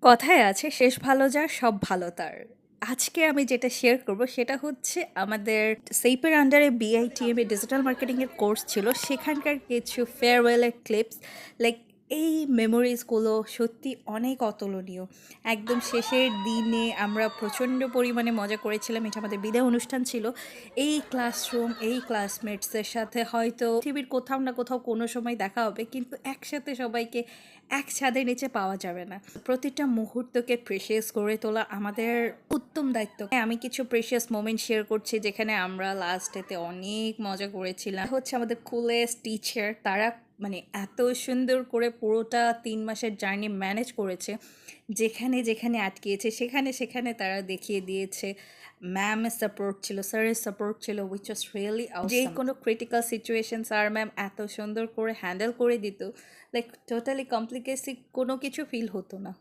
কথায় আছে শেষ ভালো যার সব ভালো তার। আজকে আমি যেটা শেয়ার করব সেটা হচ্ছে আমাদের সেইপের আন্ডারে বিআইটিএম এ ডিজিটাল মার্কেটিং এর কোর্স ছিল, সেখানকার কিছু ফেয়ারওয়েলের ক্লিপস। লাইক এই মেমোরিজগুলো সত্যি অনেক অতুলনীয়। একদম শেষের দিনে আমরা প্রচণ্ড পরিমাণে মজা করেছিলাম, এটা আমাদের বিদায় অনুষ্ঠান ছিল। এই ক্লাসরুম, এই ক্লাসমেটসের সাথে হয়তো পৃথিবীর কোথাও না কোথাও কোনো সময় দেখা হবে, কিন্তু একসাথে সবাইকে এক ছাদের নিচে পাওয়া যাবে না। প্রতিটা মুহূর্তকে প্রেশিয়াস করে তোলা আমাদের উত্তম দায়িত্ব। আমি কিছু প্রেশিয়াস মোমেন্ট শেয়ার করছি যেখানে আমরা লাস্টেতে অনেক মজা করেছিলাম। হচ্ছে আমাদের কুলেস্ট টিচার, তারা মানে এত সুন্দর করে পুরোটা 3 মাসের জার্নি ম্যানেজ করেছে। যেখানে যেখানে আটকিয়েছে সেখানে সেখানে তারা দেখিয়ে দিয়েছে। ম্যামের সাপোর্ট ছিল, স্যারের সাপোর্ট ছিল, উইচ ওয়াজ রিয়েলি যে কোনো ক্রিটিক্যাল সিচুয়েশন স্যার ম্যাম এত সুন্দর করে হ্যান্ডেল করে দিত। লাইক টোটালি কমপ্লিকেসি কোনো কিছু ফিল হতো না।